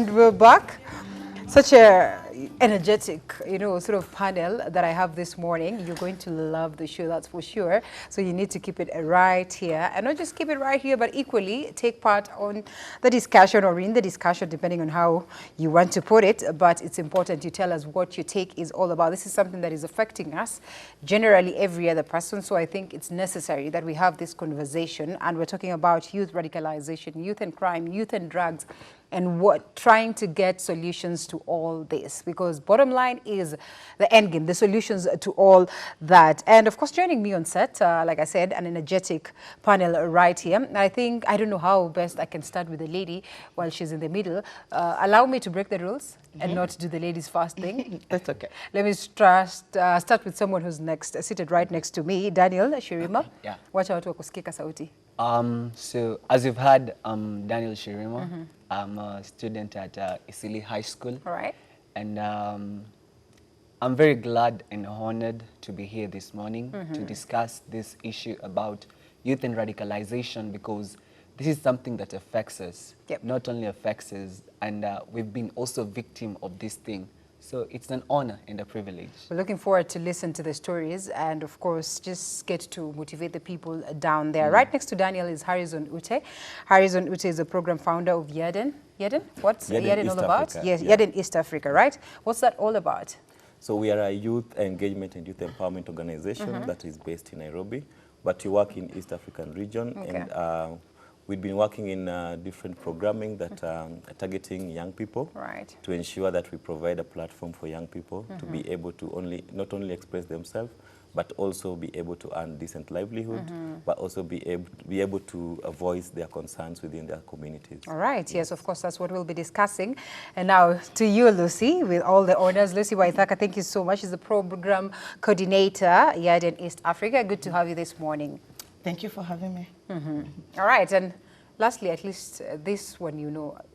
And we're back. Such a energetic, sort of panel that I have this morning. You're going to love the show, that's for sure. So you need to keep it right here. And not just keep it right here, but equally take part on the discussion or in the discussion, depending on how you want to put it. But it's important you tell us what your take is all about. This is something that is affecting us, generally every other person. So I think it's necessary that we have this conversation. And we're talking about youth radicalization, youth and crime, youth and drugs, and trying to get solutions to all this, because bottom line is the end game, the solutions to all that. And of course, joining me on set, like I said, an energetic panel right here. I think, I don't know how best I can start with the lady while she's in the middle. Allow me to break the rules and not do the ladies first thing. That's okay. Let me start with someone who's next, seated right next to me, Daniel Shirima. Okay, yeah. Wacha watu wakusikika sauti. So as you've heard, Daniel Shirima. I'm a student at Isili High School. All right. And I'm very glad and honored to be here this morning to discuss this issue about youth and radicalization, because this is something that affects us. Yep. Not only affects us, and we've been also victim of this thing. So it's an honor and a privilege. We're looking forward to listen to the stories and, of course, just get to motivate the people down there. Right next to Daniel is Harrison Ute. Harrison Ute is the program founder of Yaden. Yaden? What's Yaden all about? Africa. Yes, Yeah. Yaden East Africa, right? What's that all about? So we are a youth engagement and youth empowerment organization that is based in Nairobi, but we work in East African region. Okay. And we've been working in different programming that are targeting young people, Right. to ensure that we provide a platform for young people to be able to not only express themselves, but also be able to earn decent livelihood, but also be able to voice their concerns within their communities. All right. Yes, of course, that's what we'll be discussing. And now to you, Lucy, with all the honors. Lucy Waithaka, thank you so much. She's the program coordinator, Yaden East Africa. Good to have you this morning. Thank you for having me. All right, and lastly, at least this one,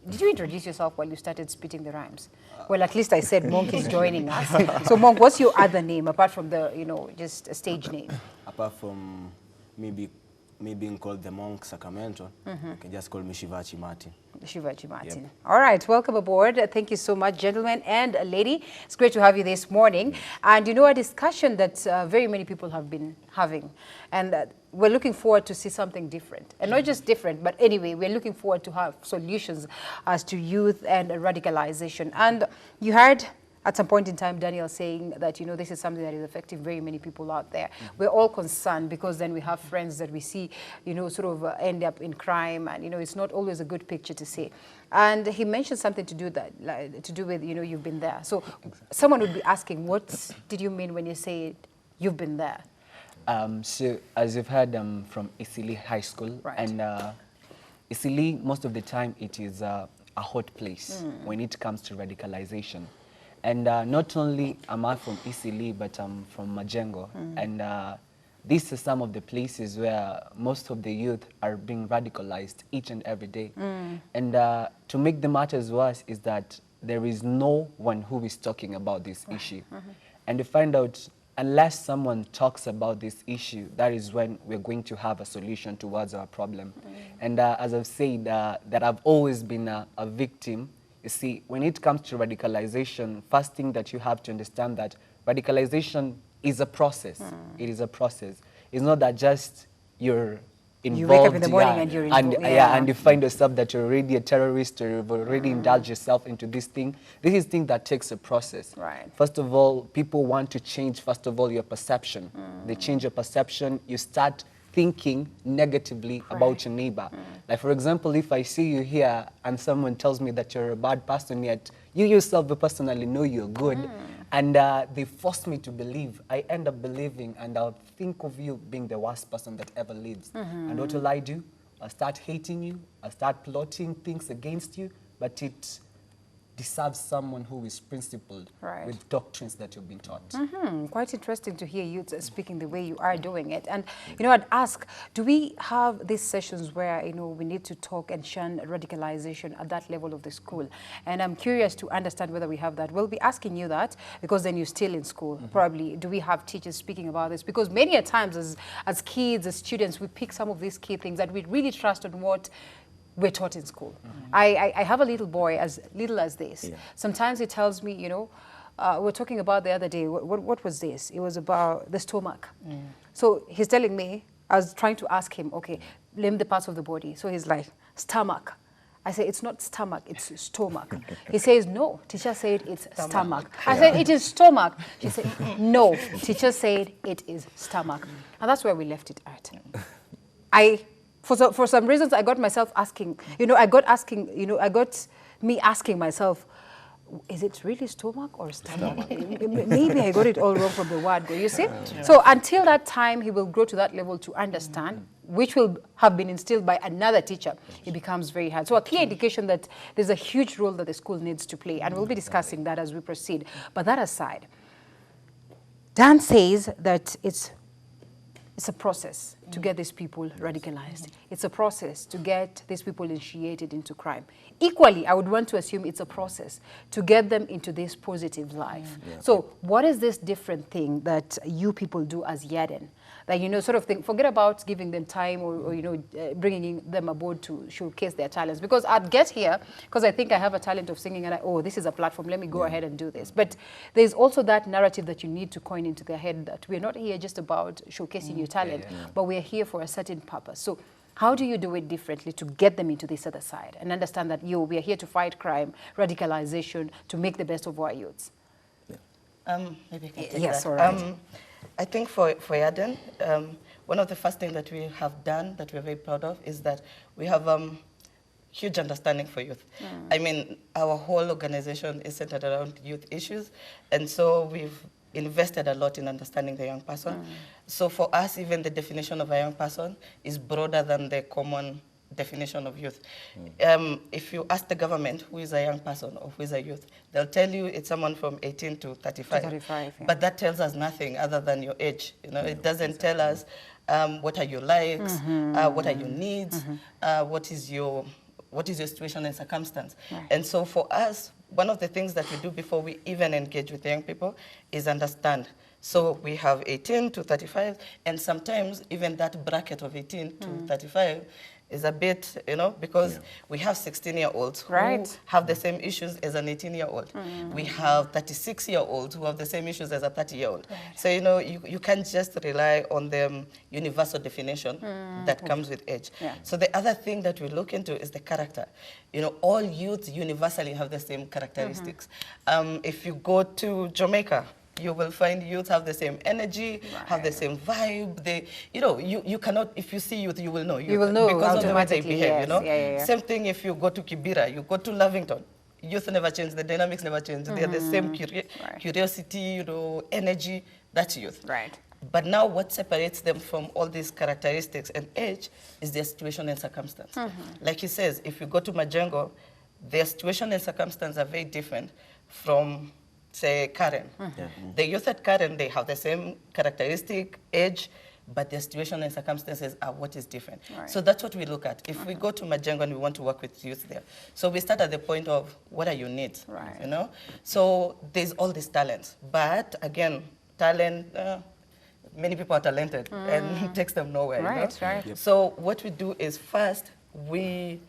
did you introduce yourself while you started spitting the rhymes? Well, at least I said Monk is joining us. So Monk, what's your other name apart from the, just a stage name? Apart from me being called the Monk Sacramento, you can just call me Shivachi Martin. Shivaji Martin. Yep. All right, welcome aboard. Thank you so much, gentlemen and lady. It's great to have you this morning. And a discussion that very many people have been having. And we're looking forward to see something different. And not just different, but anyway, we're looking forward to have solutions as to youth and radicalization. And you heard at some point in time, Daniel saying that, this is something that is affecting very many people out there. We're all concerned because then we have friends that we see, sort of end up in crime. And, it's not always a good picture to see. And he mentioned something to do with, you've been there. So someone would be asking, what did you mean when you say you've been there? So as you've heard, from Isili High School. Right. And Isili, most of the time, it is a hot place when it comes to radicalization. And not only am I from Isili, but I'm from Majengo. And these are some of the places where most of the youth are being radicalized each and every day. And to make the matters worse is that there is no one who is talking about this issue. And to find out, unless someone talks about this issue, that is when we're going to have a solution towards our problem. And as I've said, that I've always been a victim. You see, when it comes to radicalization, first thing that you have to understand that radicalization is a process. It is a process. It's not that just you're involved. You wake up in the morning and you're involved. And you find yourself that you're already a terrorist or you've already indulged yourself into this thing. This is a thing that takes a process. Right. First of all, people want to change, first of all, your perception. They change your perception. You start thinking negatively about your neighbor. Like, for example, if I see you here and someone tells me that you're a bad person, yet you yourself personally know you're good, and they force me to believe, I end up believing, and I'll think of you being the worst person that ever lives. And what will I do? I'll start hating you, I'll start plotting things against you, but it deserves someone who is principled with doctrines that you've been taught. Quite interesting to hear you speaking the way you are doing it. And, I'd ask, do we have these sessions where, we need to talk and shun radicalization at that level of the school? And I'm curious to understand whether we have that. We'll be asking you that because then you're still in school. Probably, do we have teachers speaking about this? Because many a times as kids, as students, we pick some of these key things that we really trust on what we're taught in school. I have a little boy as little as this. Yeah. Sometimes he tells me, you know, we're talking about the other day, what was this? It was about the stomach. So he's telling me, I was trying to ask him, okay, name the parts of the body. So he's like, stomach. I say, it's not stomach, it's stomach. He says, no, teacher said it's stomach. I said, it is stomach. She said, no, teacher said it is stomach. And that's where we left it at. For some reasons, I got myself asking, I got me asking myself, is it really stomach or stomach? Maybe I got it all wrong from the word go, you see? So until that time, he will grow to that level to understand, which will have been instilled by another teacher. It becomes very hard. So a clear indication that there's a huge role that the school needs to play, and we'll be discussing that as we proceed. But that aside, Dan says that it's a process to get these people radicalized. It's a process to get these people initiated into crime. Equally, I would want to assume it's a process to get them into this positive life. So what is this different thing that you people do as Yaden? Like, sort of think, forget about giving them time or bringing them aboard to showcase their talents. Because I'd get here, because I think I have a talent of singing, and this is a platform, let me go ahead and do this. But there's also that narrative that you need to coin into their head that we're not here just about showcasing your talent, but we're here for a certain purpose. So how do you do it differently to get them into this other side and understand that we are here to fight crime, radicalization, to make the best of our youths? Maybe I can take yes, that. all right. I think for Yaden, one of the first things that we have done that we're very proud of is that we have huge understanding for youth. I mean, our whole organization is centered around youth issues, and so we've invested a lot in understanding the young person. So for us, even the definition of a young person is broader than the common definition of youth. If you ask the government who is a young person or who is a youth, they'll tell you it's someone from 18 to 35. But that tells us nothing other than your age. It doesn't tell us what are your likes, what are your needs, what is your situation and circumstance. And so for us, one of the things that we do before we even engage with the young people is understand. So we have 18 to 35, and sometimes even that bracket of 18 to 35 is a bit, because we have 16-year-olds who have the same issues as an 18-year-old. We have 36-year-olds who have the same issues as a 30-year-old. So, you can't just rely on the universal definition that comes with age. So the other thing that we look into is the character. All youths universally have the same characteristics. If you go to Jamaica, you will find youth have the same energy, have the same vibe. You cannot, if you see youth, you will know. You will know because of the way they behave, Yes. Same thing if you go to Kibera, you go to Lavington. Youth never change, the dynamics never change. They're the same curiosity, energy, that's youth. But now what separates them from all these characteristics and age is their situation and circumstance. Like he says, if you go to Majengo, their situation and circumstance are very different from, say, Karen. The youth at Karen, they have the same characteristic, age, but their situation and circumstances are what is different. So that's what we look at. If we go to Majengo and we want to work with youth there, so we start at the point of what are your needs, So there's all these talents, but again, talent, many people are talented and it takes them nowhere. So what we do is first, we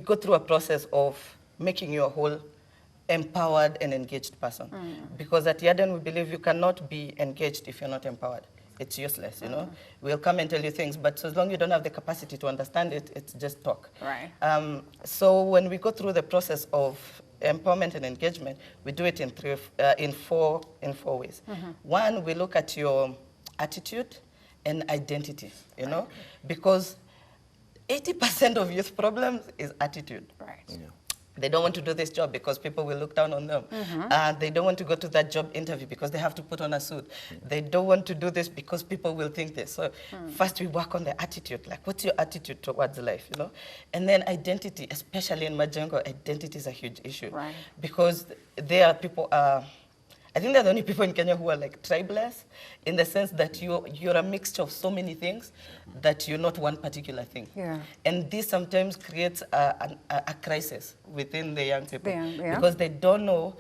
go through a process of making you a whole empowered and engaged person. Because at Yaden, we believe you cannot be engaged if you're not empowered. It's useless, We'll come and tell you things, but so as long as you don't have the capacity to understand it, it's just talk. So when we go through the process of empowerment and engagement, we do it in four ways. One, we look at your attitude and identity, because 80% of youth problems is attitude. They don't want to do this job because people will look down on them. They don't want to go to that job interview because they have to put on a suit. They don't want to do this because people will think this. So first we work on the attitude, like what's your attitude towards life, And then identity, especially in Majengo, identity is a huge issue. Because there are people, I think they're the only people in Kenya who are like tribeless, in the sense that you're a mixture of so many things that you're not one particular thing. And this sometimes creates a crisis within the young people because they don't know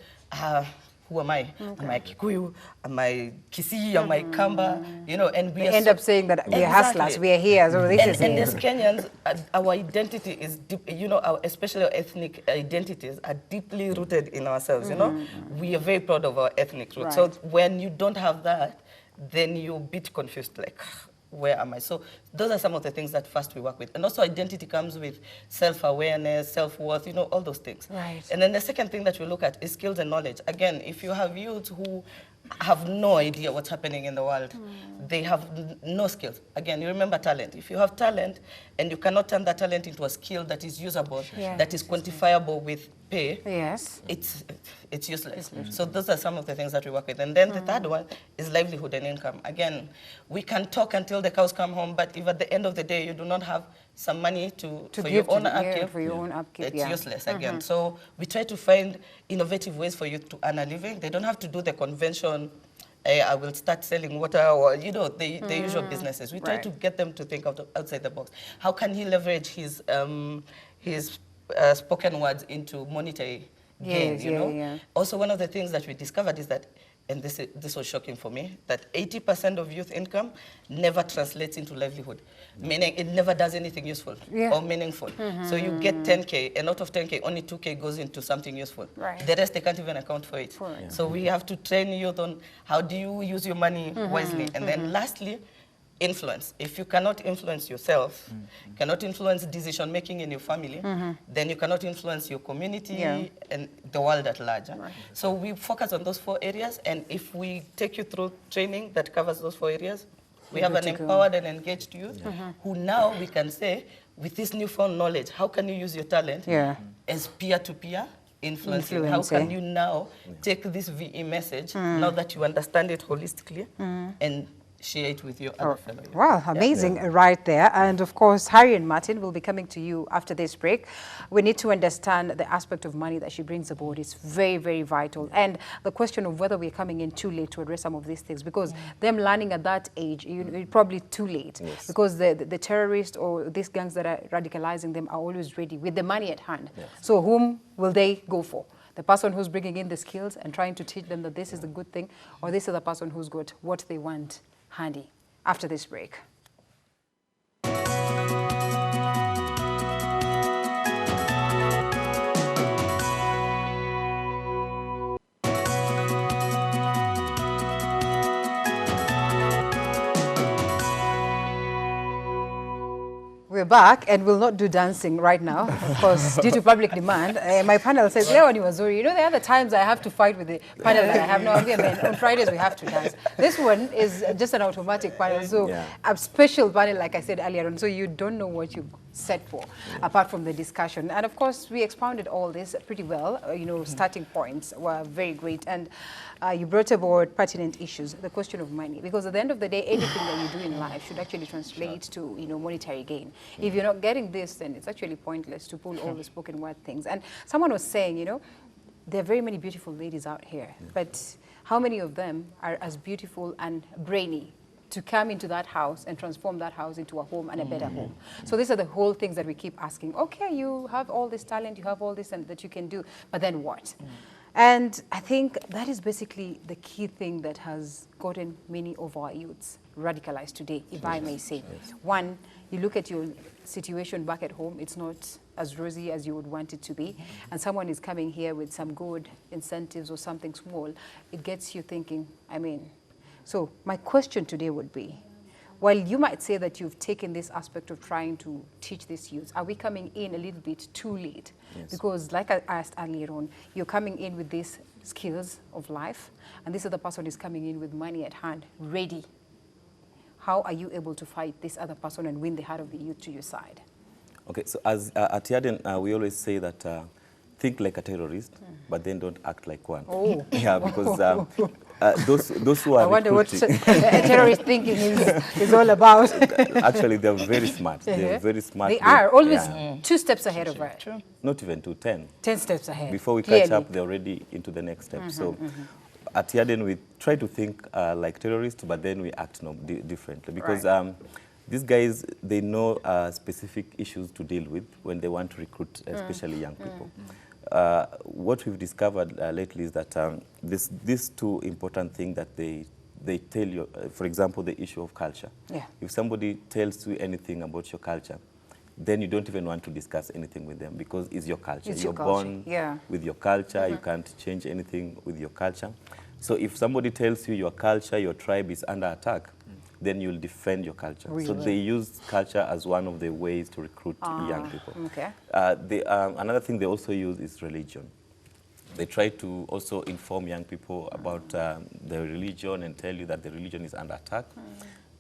who am I? Am I Kikuyu? Am I Kisii? Am I Kamba? You know, and we end up saying that we're hustlers, we're here, so this is and it. as Kenyans, our identity is deep, you know, especially our ethnic identities are deeply rooted in ourselves, you know. We are very proud of our ethnic roots. So when you don't have that, then you're a bit confused, like, where am I? So those are some of the things that first we work with. And also identity comes with self-awareness, self-worth, you know, all those things. Right. And then the second thing that we look at is skills and knowledge. Again, if you have youth who have no idea what's happening in the world, they have no skills. Again, you remember talent. If you have talent and you cannot turn that talent into a skill that is usable, that is quantifiable with pay, it's useless. So those are some of the things that we work with. And then the third one is livelihood and income. Again, we can talk until the cows come home, but if at the end of the day you do not have some money for your own upkeep, it's useless again. So we try to find innovative ways for you to earn a living. They don't have to do the convention, I will start selling water, or, you know, the usual businesses. We try to get them to think outside the box. How can he leverage his spoken words into monetary gains, you know? Also, one of the things that we discovered is that, and this was shocking for me, that 80% of youth income never translates into livelihood, meaning it never does anything useful or meaningful. So you get 10K, and out of 10K, only 2K goes into something useful. The rest, they can't even account for it. So we have to train youth on how do you use your money wisely. And then lastly, influence. If you cannot influence yourself, cannot influence decision-making in your family, then you cannot influence your community and the world at large. So we focus on those 4 areas, and if we take you through training that covers those 4 areas, we have an empowered and engaged youth who now we can say, with this newfound knowledge, how can you use your talent as peer-to-peer influencing? How can you now take this VE message, now that you understand it holistically, and share it with your other fellow. Wow, amazing right there. And of course, Harry and Martin will be coming to you after this break. We need to understand the aspect of money that she brings aboard. It's very, very vital. And the question of whether we're coming in too late to address some of these things, because them learning at that age, you're probably too late. Because the terrorists or these gangs that are radicalizing them are always ready with the money at hand. So whom will they go for? The person who's bringing in the skills and trying to teach them that this is the good thing, or this is the person who's got what they want handy? After this break. We're back, and we'll not do dancing right now, of course, due to public demand. My panel says, Leonie Wazuri, you know, there are the times I have to fight with the panel that I have no idea, man. On Fridays, we have to dance. This one is just an automatic panel, so a special panel, like I said earlier on, so you don't know what you set for, apart from the discussion. And of course, we expounded all this pretty well. You know, starting points were very great. And you brought aboard pertinent issues, the question of money. Because at the end of the day, anything that you do in life should actually translate to, you know, monetary gain. If you're not getting this, then it's actually pointless to pull all the spoken word things. And someone was saying, you know, there are very many beautiful ladies out here, but how many of them are as beautiful and brainy to come into that house and transform that house into a home and a better home? So these are the whole things that we keep asking. Okay, you have all this talent, you have all this and that you can do, but then what? And I think that is basically the key thing that has gotten many of our youths radicalized today, if I may say. One, you look at your situation back at home, it's not as rosy as you would want it to be, and someone is coming here with some good incentives or something small, it gets you thinking, I mean. So my question today would be, while you might say that you've taken this aspect of trying to teach these youth, are we coming in a little bit too late? Because like I asked earlier on, you're coming in with these skills of life, and this other person is coming in with money at hand, ready. How are you able to fight this other person and win the heart of the youth to your side? Okay, so as at Yaden, we always say that think like a terrorist, but then don't act like one. Oh. Yeah, because those who are I wonder what terrorist thinking is all about. Actually, they're very smart. They're very smart. They are always 2 steps ahead of us. Not even 2, 10. 10 steps ahead. Before we catch up, they're already into the next step. So at Yaden, we try to think like terrorists, but then we act differently. Because these guys, they know specific issues to deal with when they want to recruit, especially young people. what we've discovered lately is that these two important things that they tell you, for example, the issue of culture. Yeah. If somebody tells you anything about your culture, then you don't even want to discuss anything with them because it's your culture. It's You're your culture. born Yeah. with your culture. You can't change anything with your culture. So if somebody tells you your culture, your tribe is under attack, then you'll defend your culture. Really? So they use culture as one of the ways to recruit young people. Okay. Another thing they also use is religion. They try to also inform young people about the religion and tell you that the religion is under attack.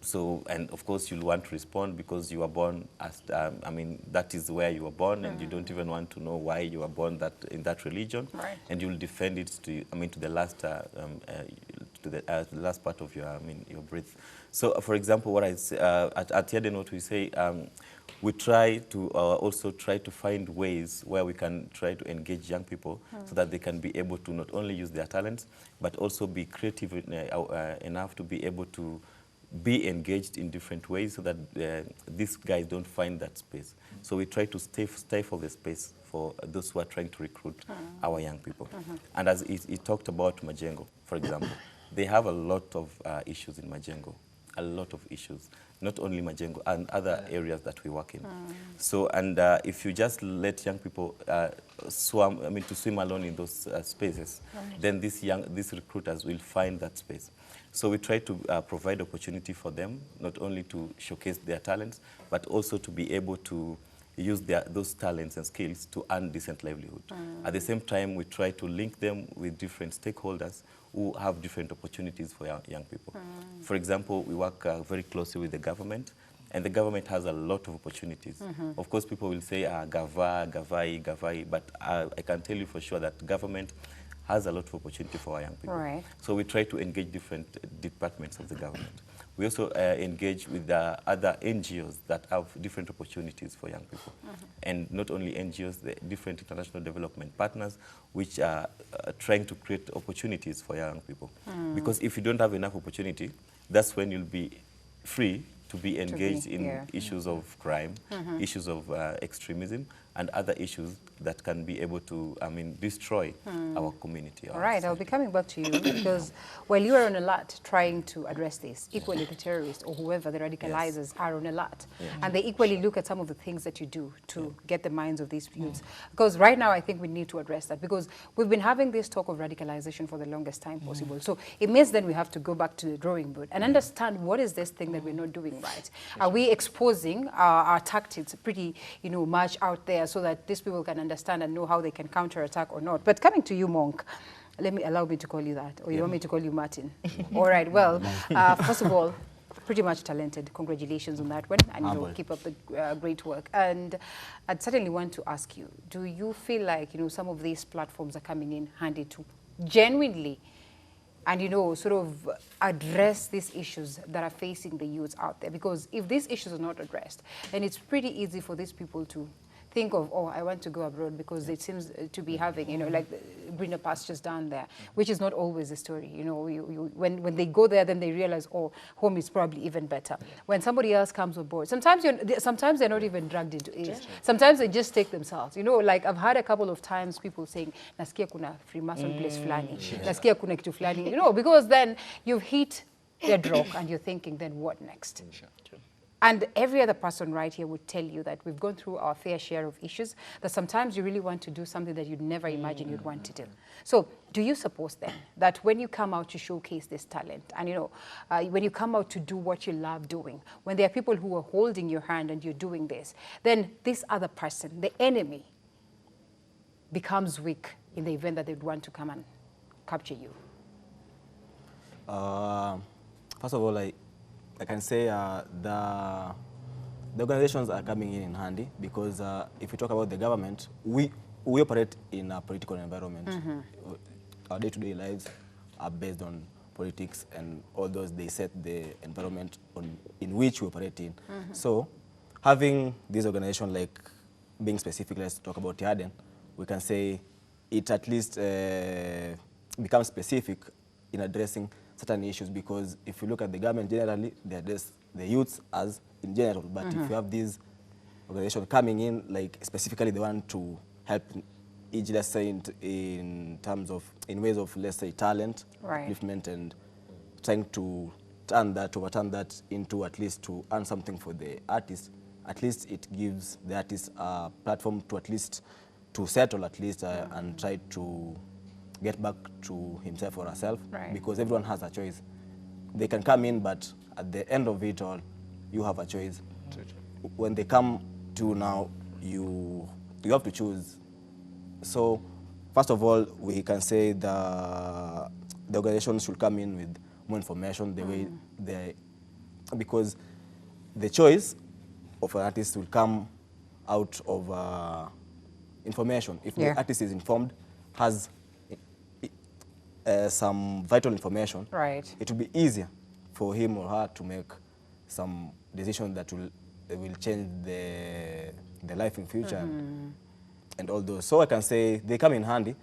So, and of course you'll want to respond because you were born as, I mean, that is where you were born and you don't even want to know why you were born in that religion. Right. And you'll defend it to the last, the last part of your, your breath. So, for example, what I say, at Yaden, what we say, we try to also try to find ways where we can try to engage young people so that they can be able to not only use their talents, but also be creative enough to be able to be engaged in different ways so that these guys don't find that space. So we try to stifle the space for those who are trying to recruit our young people. And as he talked about Majengo, for example, they have a lot of issues in Majengo, a lot of issues, not only Majengo and other areas that we work in. So, and if you just let young people swim alone in those spaces, then these recruiters will find that space. So we try to provide opportunity for them, not only to showcase their talents, but also to be able to use those talents and skills to earn decent livelihood. At the same time, we try to link them with different stakeholders who have different opportunities for young people. For example, we work very closely with the government, and the government has a lot of opportunities. Of course, people will say, Gavai, but I can tell you for sure that government has a lot of opportunity for our young people. Right. So we try to engage different departments of the government. We also engage with other NGOs that have different opportunities for young people. And not only NGOs, the different international development partners, which are trying to create opportunities for young people. Because if you don't have enough opportunity, that's when you'll be free to be engaged in issues of crime, issues of extremism, and other issues that can be able to, destroy our community. All right, I'll be coming back to you because while you are on alert trying to address this, equally the terrorists or whoever the radicalizers are on alert. And they equally look at some of the things that you do to get the minds of these youths. Because right now I think we need to address that because we've been having this talk of radicalization for the longest time possible. So it means then we have to go back to the drawing board and understand what is this thing that we're not doing right. Are we exposing our tactics pretty, much out there so that these people can understand and know how they can counterattack or not? But coming to you, Monk, allow me to call you that, or you want me to call you Martin? All right, well, first of all, pretty much talented. Congratulations on that one, and keep up the great work. And I'd certainly want to ask you, do you feel like, some of these platforms are coming in handy to genuinely and, sort of address these issues that are facing the youths out there? Because if these issues are not addressed, then it's pretty easy for these people to think of, oh, I want to go abroad because it seems to be having, like greener pastures down there, which is not always the story. When they go there, then they realize, oh, home is probably even better. When somebody else comes on board, sometimes they're not even dragged into it. Sometimes they just take themselves. Like I've had a couple of times people saying, nasikia kuna Freemason place flani, nasikia kuna kitu flani, because then you've hit their drop and you're thinking, then what next? And every other person right here would tell you that we've gone through our fair share of issues, that sometimes you really want to do something that you'd never imagine you'd want to do. So do you suppose then that when you come out to showcase this talent and, when you come out to do what you love doing, when there are people who are holding your hand and you're doing this, then this other person, the enemy, becomes weak in the event that they'd want to come and capture you? First of all, I can say the organizations are coming in handy because if we talk about the government, we operate in a political environment. Our day-to-day lives are based on politics, and all those, they set the environment in which we operate in. So having this organization, like being specific, let's talk about Yaden, we can say it at least becomes specific in addressing certain issues, because if you look at the government generally, they address the youths as in general, but if you have these organizations coming in, like specifically they want to help let's say, in terms of, in ways of, let's say, talent, Right. upliftment, and trying to overturn that into at least to earn something for the artist. At least it gives the artist a platform to at least to settle at least and try to get back to himself or herself. Right. Because everyone has a choice. They can come in, but at the end of it all, you have a choice. When they come to now, you have to choose. So, first of all, we can say the organization should come in with more information, the way because the choice of an artist will come out of information. If the artist is informed, has some vital information, Right. it will be easier for him or her to make some decision that will change the life in future and all those. So I can say they come in handy,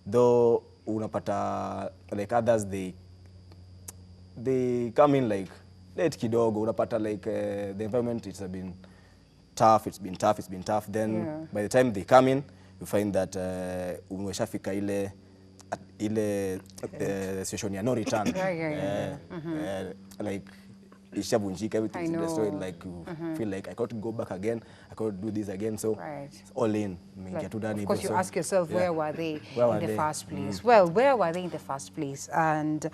though unapata like others they come in like late kidogo, unapata like the environment it's been tough, it's been tough. Then by the time they come in, you find that umeshafika ile situation ya no return. Like ishavunjika, everything's destroyed, like you feel like I can't go back again, I can't do this again, so it's all in. Like, of course, you ask yourself, where were they in the first place? Mm. Well, where were they in the first place? And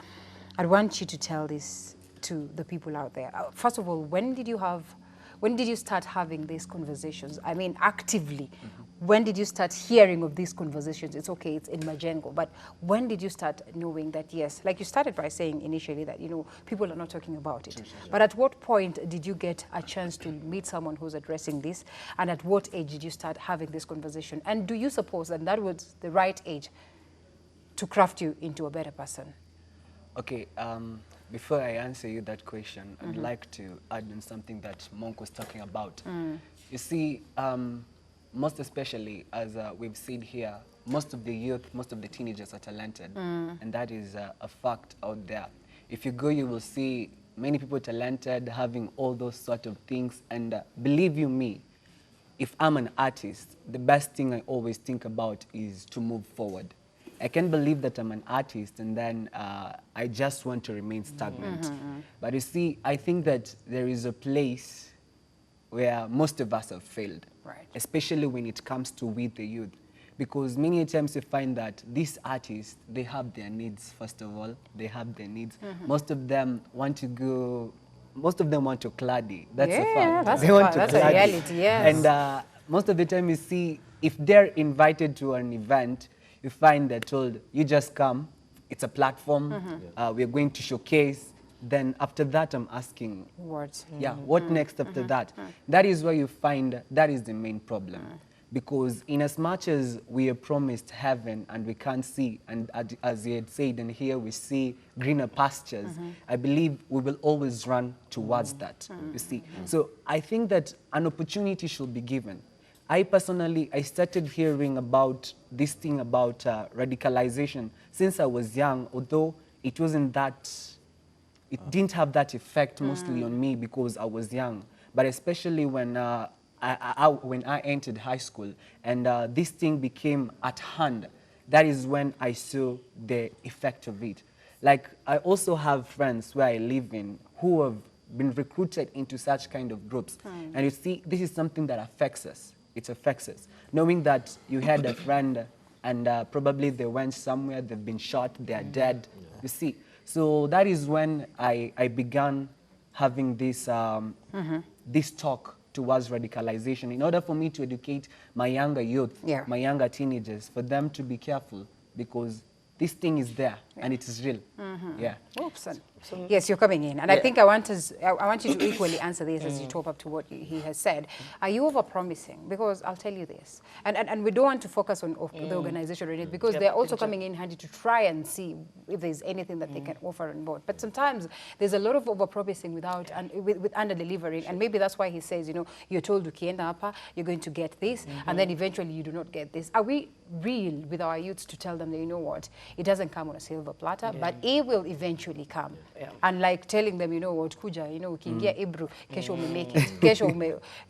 I want you to tell this to the people out there. First of all, when did you start having these conversations? I mean, actively. When did you start hearing of these conversations? It's okay, it's in Majengo, but when did you start knowing that, yes, like you started by saying initially that, you know, people are not talking about it. But at what point did you get a chance to meet someone who's addressing this? And at what age did you start having this conversation? And do you suppose that that was the right age to craft you into a better person? Okay, before I answer you that question, I'd like to add on something that Monk was talking about. You see, most especially, as we've seen here, most of the youth, most of the teenagers are talented, and that is a fact out there. If you go, you will see many people talented, having all those sort of things, and believe you me, if I'm an artist, the best thing I always think about is to move forward. I can't believe that I'm an artist and then I just want to remain stagnant. But you see, I think that there is a place where most of us have failed, especially when it comes to with the youth. Because many times you find that these artists, they have their needs, first of all. They have their needs. Most of them want to go, most of them want to claddy. That's a fact. That's a reality, yes. And most of the time you see, if they're invited to an event, you find they're told, you just come, it's a platform, we're going to showcase. Then after that, I'm asking, what next after that? That is where you find that is the main problem. Because in as much as we are promised heaven and we can't see, and as he had said, and here we see greener pastures, I believe we will always run towards that, you see. So I think that an opportunity should be given. I personally, I started hearing about this thing about radicalization since I was young, although it wasn't that, it didn't have that effect mostly on me because I was young. But especially when I entered high school and this thing became at hand, that is when I saw the effect of it. Like, I also have friends where I live in who have been recruited into such kind of groups. And you see, this is something that affects us. It affects us. Knowing that you had a friend and probably they went somewhere, they've been shot, they're dead, you see. So that is when I began having this, this talk towards radicalization in order for me to educate my younger youth, my younger teenagers, for them to be careful because this thing is there and it is real. Oops. Yes, you're coming in. And I think I want you to equally answer this as you top up to what he has said. Are you over-promising? Because I'll tell you this. And we don't want to focus on the organization or anything because they're also coming in handy to try and see if there's anything that they can offer on board. But sometimes there's a lot of over-promising with under-delivering. And maybe that's why he says, you know, you're told ukienda hapa, you're going to get this, and then eventually you do not get this. Are we real with our youths to tell them that, you know what, it doesn't come on a silver platter, but it will eventually come. And like telling them, you know what, kuja, you know, ukiingia Ibru, kesho make it, kesho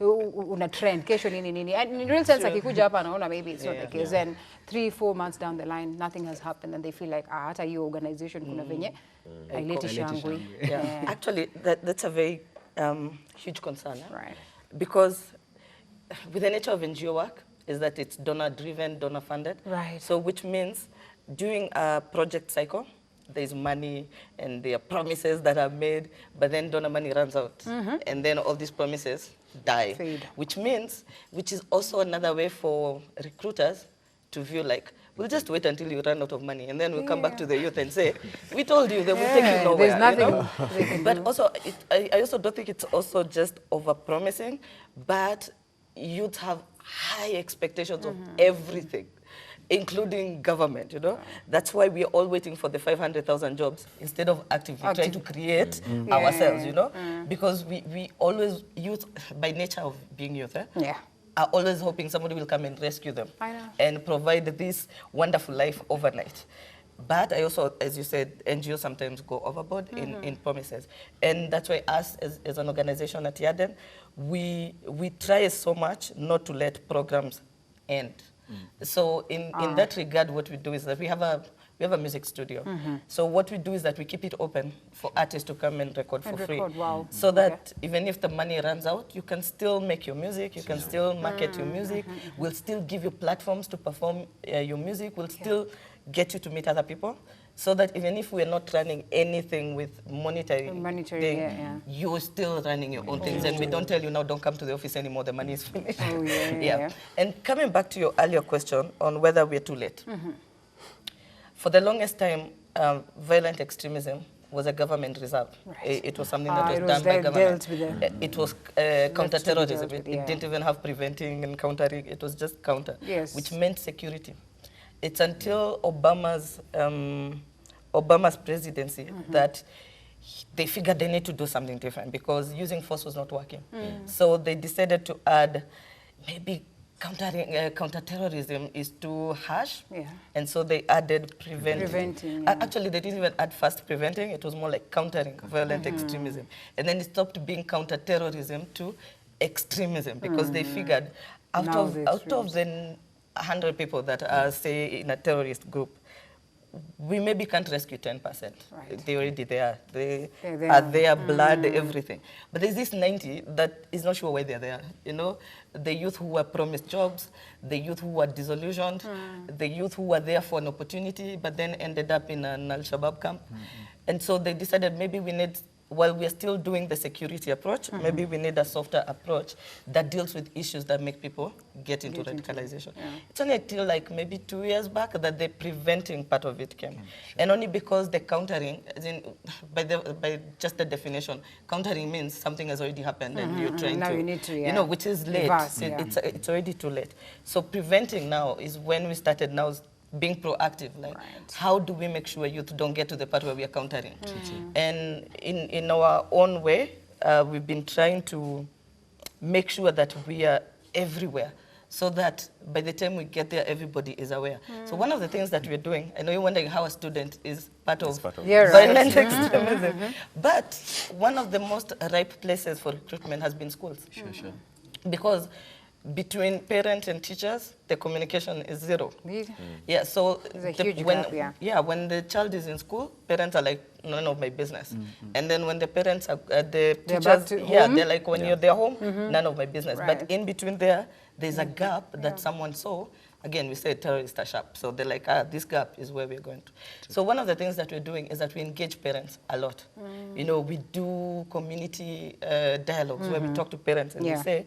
una trend, kesho nini nini. And in real sense, akikuja hapa anaona maybe it's not the case. Then 3-4 months down the line, nothing has happened, and they feel like, hata hiyo organization kuna venye, haileti shangwe. Actually, that's a very huge concern. Right. Because with the nature of NGO work is that it's donor-driven, donor-funded. Right. So which means during a project cycle, there's money and there are promises that are made, but then donor money runs out. And then all these promises die. Fade. Which is also another way for recruiters to view like, we'll just wait until you run out of money, and then we'll come back to the youth and say, we told you, they will take you nowhere. There's nothing. You know? But also, I also don't think it's also just over-promising, but youth have high expectations of everything, including government, you know. That's why we are all waiting for the 500,000 jobs instead of actively trying to create ourselves, you know. Because we always, youth, by nature of being youth, are always hoping somebody will come and rescue them and provide this wonderful life overnight. But I also, as you said, NGOs sometimes go overboard in promises. And that's why us, as an organization at Yarden, we try so much not to let programs end. So in that regard, what we do is that we have a music studio. So what we do is that we keep it open for artists to come and record for free. So that even if the money runs out, you can still make your music, you can still market your music, we'll still give you platforms to perform your music, we'll still get you to meet other people. So that even if we're not running anything with monetary thing, you're still running your own things. And we don't tell you now, don't come to the office anymore, the money is finished. And coming back to your earlier question on whether we're too late. For the longest time, violent extremism was a government reserve. It was something that was done by government. It was counter-terrorism. It didn't even have preventing and countering. It was just counter, which meant security. It's until Obama's presidency that they figured they need to do something different because using force was not working. So they decided to add maybe counter-terrorism is too harsh, and so they added preventing. Actually, they didn't even add first preventing, it was more like countering violent extremism. And then it stopped being counter-terrorism to extremism because they figured out of the 100 people that are, say, in a terrorist group, we maybe can't rescue 10%. They already there. They are there, blood, everything. But there's this 90 that is not sure why they're there. You know, the youth who were promised jobs, the youth who were disillusioned, the youth who were there for an opportunity, but then ended up in an Al-Shabaab camp. And so they decided maybe we need, while we're still doing the security approach, maybe we need a softer approach that deals with issues that make people get into radicalization. It's only until like maybe 2 years back that the preventing part of it came. And only because the countering, as in, by just the definition, countering means something has already happened and you're trying now to, you need to, you know, which is late. Reverse, it's already too late. So preventing now is when we started now being proactive, like how do we make sure youth don't get to the part where we are countering? And in our own way, we've been trying to make sure that we are everywhere so that by the time we get there, everybody is aware. So one of the things that we're doing, I know you're wondering how a student is part of violent extremism, but one of the most ripe places for recruitment has been schools. Because between parents and teachers, the communication is zero. Yeah, so when the child is in school, parents are like, none of my business. And then when the parents are, the teachers, they're like, when they're home, none of my business. But in between there's a gap that someone saw. Again, we say terrorists are sharp. So they're like, this gap is where we're going to. So one of the things that we're doing is that we engage parents a lot. You know, we do community dialogues where we talk to parents and we say,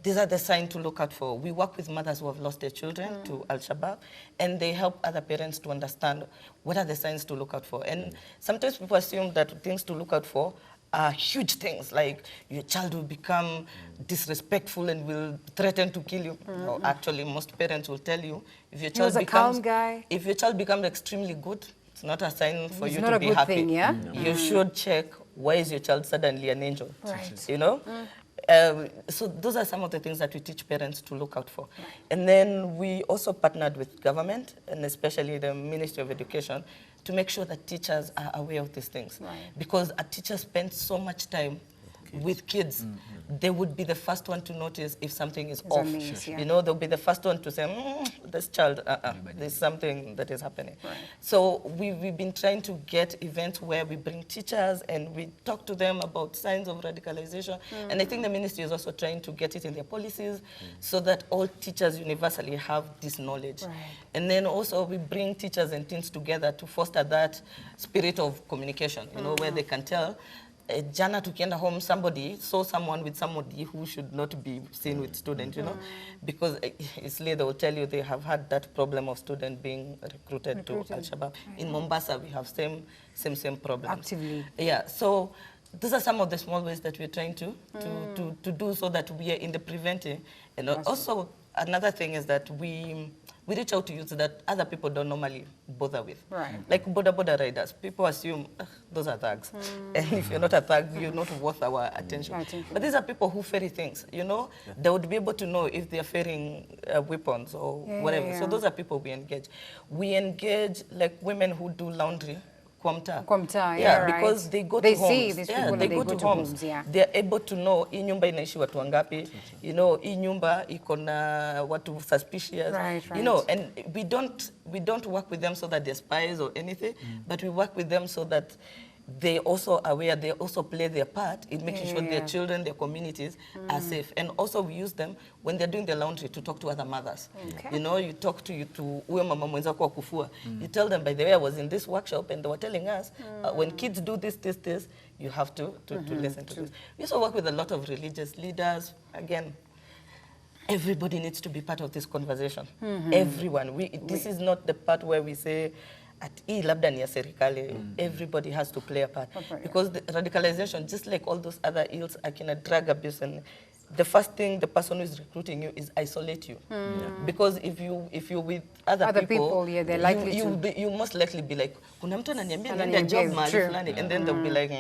these are the signs to look out for. We work with mothers who have lost their children to Al-Shabaab, and they help other parents to understand what are the signs to look out for. And sometimes people assume that things to look out for are huge things, like your child will become disrespectful and will threaten to kill you. No, actually, most parents will tell you, if your child becomes extremely good, it's not a sign for you to be happy. You should check, why is your child suddenly an angel? You know? So those are some of the things that we teach parents to look out for. Right. And then we also partnered with government, and especially the Ministry of Education, to make sure that teachers are aware of these things. Right. Because a teacher spends so much time with kids, they would be the first one to notice if something is off. Yeah. You know, they'll be the first one to say, this child, there's something that is happening. Right. So we've been trying to get events where we bring teachers and we talk to them about signs of radicalization. And I think the ministry is also trying to get it in their policies so that all teachers universally have this knowledge. Right. And then also we bring teachers and teens together to foster that spirit of communication, you know, where they can tell, jana tukienda home, somebody saw someone with somebody who should not be seen with student, you know, because easily they will tell you they have had that problem of student being recruited. To Al-Shabaab. In Mombasa, we have same problems. Actively. Yeah, so those are some of the small ways that we're trying to do so that we are in the preventing. And also, another thing is that we reach out to youth that other people don't normally bother with. Right. Like border riders. People assume those are thugs. And if you're not a thug, you're not worth our attention. But these are people who ferry things, you know? Yeah. They would be able to know if they're ferrying weapons or whatever. Yeah. So those are people we engage. We engage like women who do laundry. Kwamta, yeah, because they go to homes. See these people, they go to homes. Yeah. They're able to know hii nyumba inaishi watu wangapi, you know, hii nyumba iko na watu suspicious, you know, and we don't work with them so that they're spies or anything, but we work with them so that they also aware, they also play their part in making sure their children, their communities are safe. And also we use them when they're doing the laundry to talk to other mothers. Okay. You know, you talk to uwe mama mwenzako wa kufua. You tell them, by the way, I was in this workshop and they were telling us, when kids do this, you have to listen to this. We also work with a lot of religious leaders. Again, everybody needs to be part of this conversation. Everyone. This is not the part where we say, at labda ni ya serikali, everybody has to play a part. Because the radicalization, just like all those other ills, akina drug abuse, and the first thing the person who is recruiting you is isolate you. Because if you're with other people, they're likely you most likely be like, kuna mtu ananiambia niende job mahali fulani, and then they'll be like,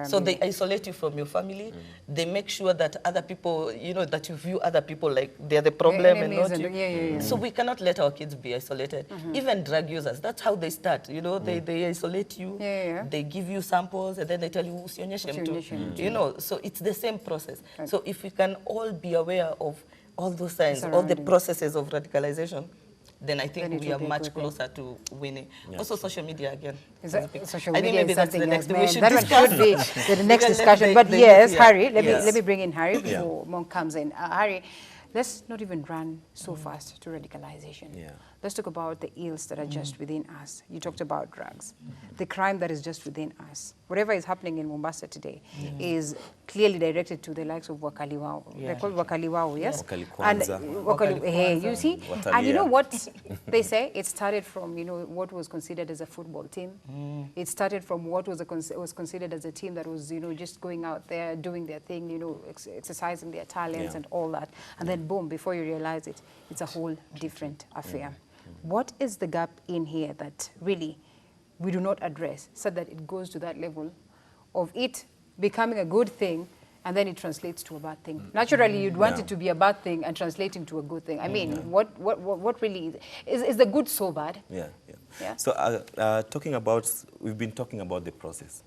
So they isolate you from your family. They make sure that other people, you know, that you view other people like they're the problem and not you. So we cannot let our kids be isolated. Even drug users, that's how they start. You know, they isolate you. They give you samples, and then they tell you, usionyeshe mtu. You know, so it's the same process. So if we can all be aware of all those signs, all the processes of radicalization, then I think we are much closer to winning. Also, social media again. Social media, I think maybe that's the next thing we should discuss. Should be the next discussion. But yes, Harry, let me bring in Harry before Monk comes in. Harry, let's not even run so fast to radicalization. Let's talk about the ills that are just within us. You talked about drugs, the crime that is just within us. Whatever is happening in Mombasa today is clearly directed to the likes of Wakaliwao. They're called Wakaliwao, yes? And you see? And you know what they say? It started from, you know, what was considered as a football team. It started from what was considered as a team that was, you know, just going out there, doing their thing, you know, exercising their talents and all that. And then boom, before you realize it, it's a whole different affair. What is the gap in here that really we do not address so that it goes to that level of it becoming a good thing and then it translates to a bad thing? Naturally, you'd want it to be a bad thing and translating to a good thing. I mean, what really is the good so bad? Yeah. So we've been talking about the process.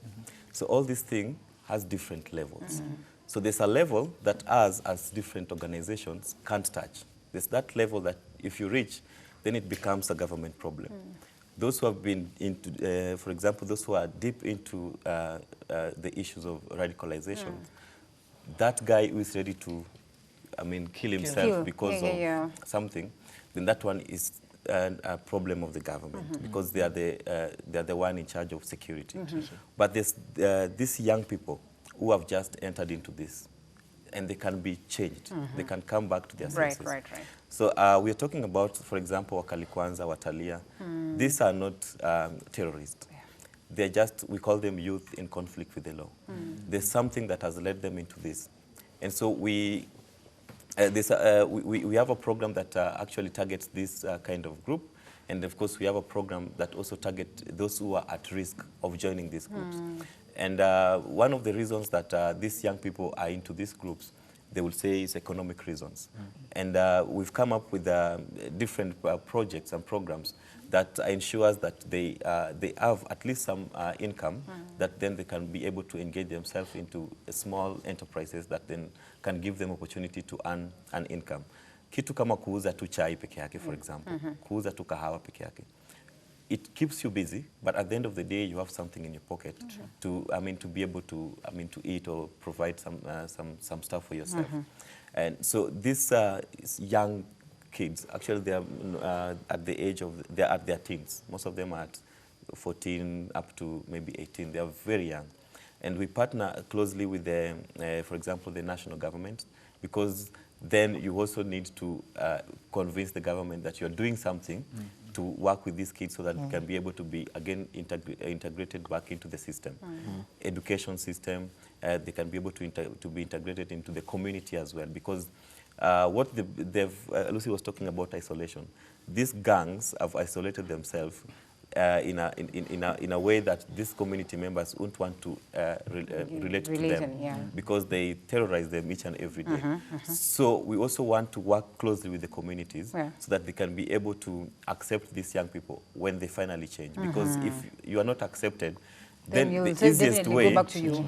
So all this thing has different levels. So there's a level that us as different organizations can't touch. There's that level that if you reach, then it becomes a government problem. Those who have been into, for example, those who are deep into the issues of radicalization, that guy who is ready to, kill himself because of something, then that one is a problem of the government because they are the one in charge of security. But there's these young people who have just entered into this, and they can be changed. They can come back to their senses. Right. So we're talking about, for example, Wakali Kwanza, Watalia. These are not terrorists. They're just, we call them youth in conflict with the law. There's something that has led them into this. And so we have a program that actually targets this kind of group. And of course, we have a program that also targets those who are at risk of joining these groups. And one of the reasons that these young people are into these groups, they will say is economic reasons. And we've come up with different projects and programs that ensures that they have at least some income that then they can be able to engage themselves into small enterprises that then can give them opportunity to earn an income. Kitu kama kuuza tu chai peke yake, for example, kuuza tu kahawa peke yake. It keeps you busy, but at the end of the day, you have something in your pocket to be able to, to eat or provide some stuff for yourself. And so these young kids, actually, they are at the age of, they are at their teens. Most of them are at 14 up to maybe 18. They are very young. And we partner closely with the, for example, the national government, because then you also need to convince the government that you're doing something to work with these kids so that they can be able to be, again, integrated back into the system. Education system, they can be able to be integrated into the community as well, because what Lucy was talking about isolation. These gangs have isolated themselves in a way that these community members won't want to relate to them, because they terrorize them each and every day. So we also want to work closely with the communities so that they can be able to accept these young people when they finally change. Because if you are not accepted, then the easiest way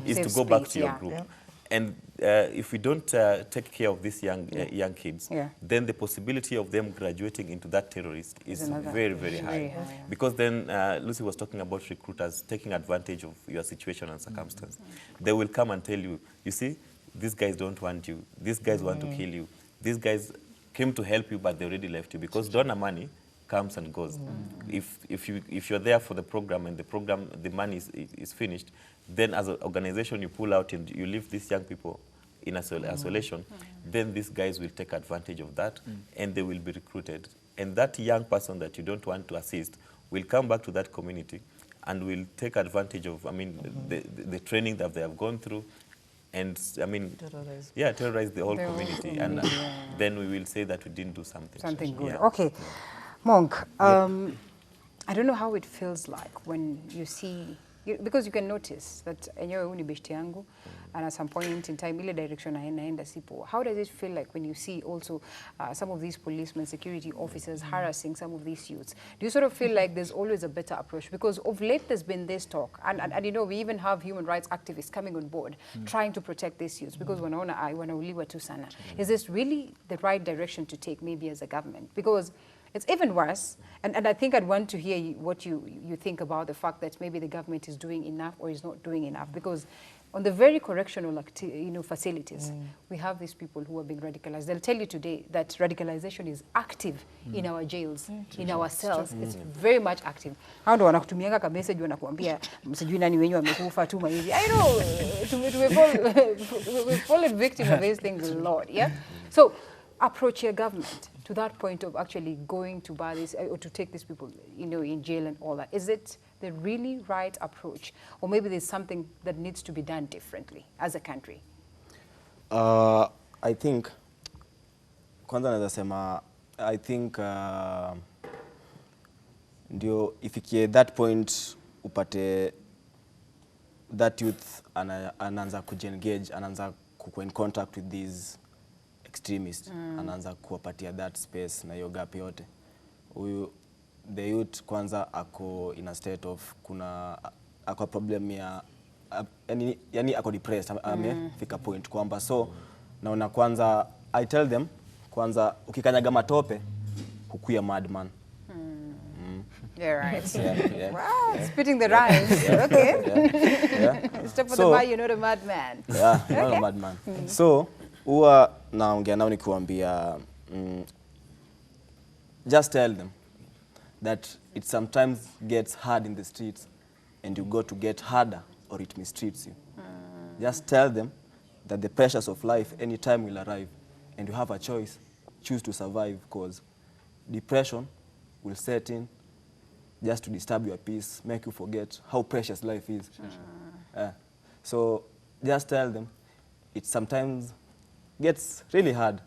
is to go back to your group. And if we don't take care of these young kids, then the possibility of them graduating into that terrorist is very, very high. Because then Lucy was talking about recruiters taking advantage of your situation and circumstance. They will come and tell you, you see, these guys don't want you. These guys want to kill you. These guys came to help you, but they already left you. Because donor money comes and goes. If you're there for the program and the money is finished, then as an organization you pull out and you leave these young people in isolation, then these guys will take advantage of that and they will be recruited. And that young person that you don't want to assist will come back to that community and will take advantage of, the training that they have gone through, and terrorize the whole community. And then we will say that we didn't do something. Something good. Okay. Monk, I don't know how it feels like when you see, because you can notice that enyewe ni beshte yangu, and at some point in time, ile direction naenda sipo. How does it feel like when you see also some of these policemen, security officers harassing some of these youths? Do you sort of feel like there's always a better approach? Because of late there's been this talk, and you know, we even have human rights activists coming on board, trying to protect these youths, because wanaona wanauliwa tu sana. Is this really the right direction to take, maybe as a government? Because it's even worse, and I think I'd want to hear what you think about the fact that maybe the government is doing enough or is not doing enough, because on the very correctional facilities, we have these people who are being radicalized. They'll tell you today that radicalization is active in our jails, in our cells. It's very much active. How do wanakutumianga ka message wanakuambia msijui nani wenyu wamekufa tu hivi. I know we've fallen victim of these things a lot, yeah? So approach your government to that point of actually going to buy this or to take these people, in jail and all that. Is it the really right approach, or maybe there's something that needs to be done differently as a country? I think kwanza naweza sema, I think ndio ifikie that point upate that youth anaanza kujengage, anaanza kuwa in contact with these extremists, anaanza kuwapatia that space na hiyo gap yote. Huyu the youth kwanza ako in a state of ako problem ya yani ako depressed, amefika point kwamba, so naona kwanza I tell them kwanza ukikanyaga matope hukuya madman. Yeah, right. Yeah. Wow, spitting the rhymes. Okay. Step for the bar, you're not a madman. Yeah, you're not a madman. So huwa naongea nao nikiwaambia, just tell them that it sometimes gets hard in the streets and you got to get harder or it mistreats you. Just tell them that the pressures of life anytime will arrive and you have a choice. Choose to survive, because depression will set in just to disturb your peace, make you forget how precious life is. So just tell them it sometimes gets really hard.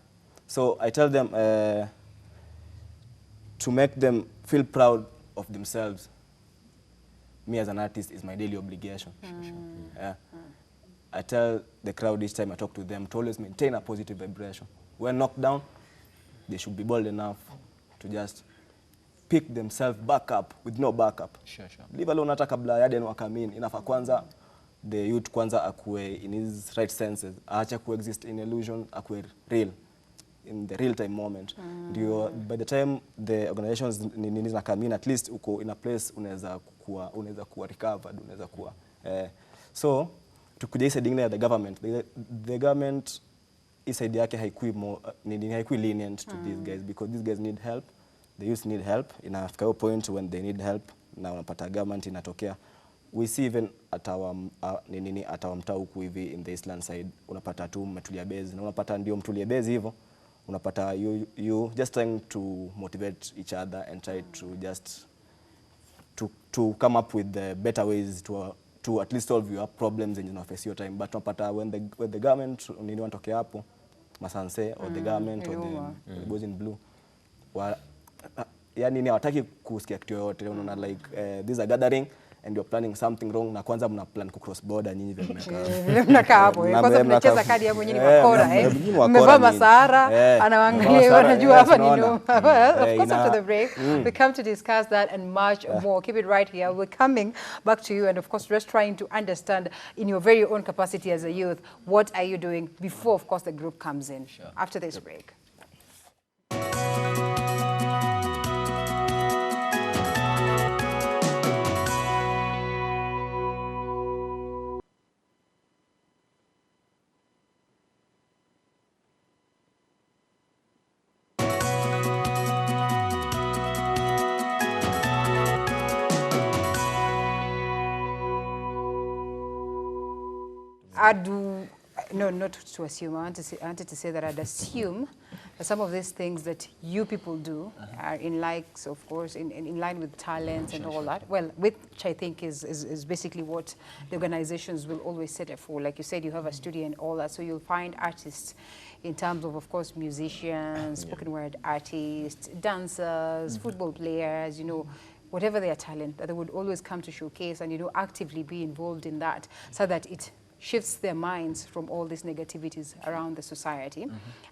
So I tell them to make them feel proud of themselves. me as an artist is my daily obligation. Yeah. I tell the crowd each time I talk to them to always maintain a positive vibration. When knocked down, they should be bold enough to just pick themselves back up with no backup. Sure, sure. Leave alone hata kabla Yaden wakamini. Inafaa kwanza the youth kwanza akue in his right senses. Aacha exist in illusion, akue real. In the real time moment. Ndio by the time the organizations nini come in, at least uko in a place unaweza kuwa recovered, unaweza kuwa so tukuja side ingine ya the government is side yake haikui lenient to these guys, because these guys need help, the youth need help. Inafika hiyo point when they need help na unapata government inatokea. We see even at our mtaa huku hivi in the Eastland side, unapata tu mtulia base, na unapata ndio mtulia base hivyo, unapata you just trying to motivate each other and try to just to come up with the better ways to at least solve your problems in face your time. But unapata when the government nini wanatokea hapo masanse or the government or the boys in blue yani ni hawataki kusikia kitu yoyote. Unaona like this is a gathering and you're planning something wrong, na kwanza mna plan ku cross border nyinyi vile mnakaa hapo kwanza mnacheza kadi hapo nyinyi makora mmevaa masahara anawaangalia wanajua hapa ni no. Well, of course after the break we come to discuss that and much more. Keep it right here. We're coming back to you, and of course just trying to understand in your very own capacity as a youth, what are you doing before of course the group comes in. Sure. After this break. No, not to assume. I wanted to say that I'd assume that some of these things that you people do are in likes, of course, in line with talents and all that. Well, which I think is basically what the organizations will always set it for. Like you said, you have a studio and all that, so you'll find artists in terms of course, musicians, spoken word artists, dancers, football players, you know, whatever their talent, that they would always come to showcase and, you know, actively be involved in that so that it shifts their minds from all these negativities around the society.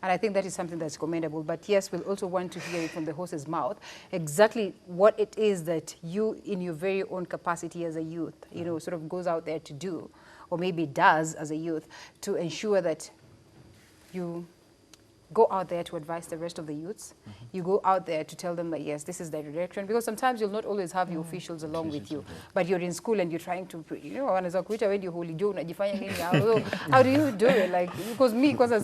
And I think that is something that's commendable. But yes, we'll also want to hear it from the horse's mouth, exactly what it is that you, in your very own capacity as a youth, you know, sort of goes out there to do, or maybe does as a youth, to ensure that you go out there to advise the rest of the youths. You go out there to tell them that, yes, this is the direction. Because sometimes you'll not always have your officials along with you. But you're in school and you're trying to, you know, wanaweza kuita wewe ndio holy Joe unajifanya nini? How do you do it? Like, because me, kwanza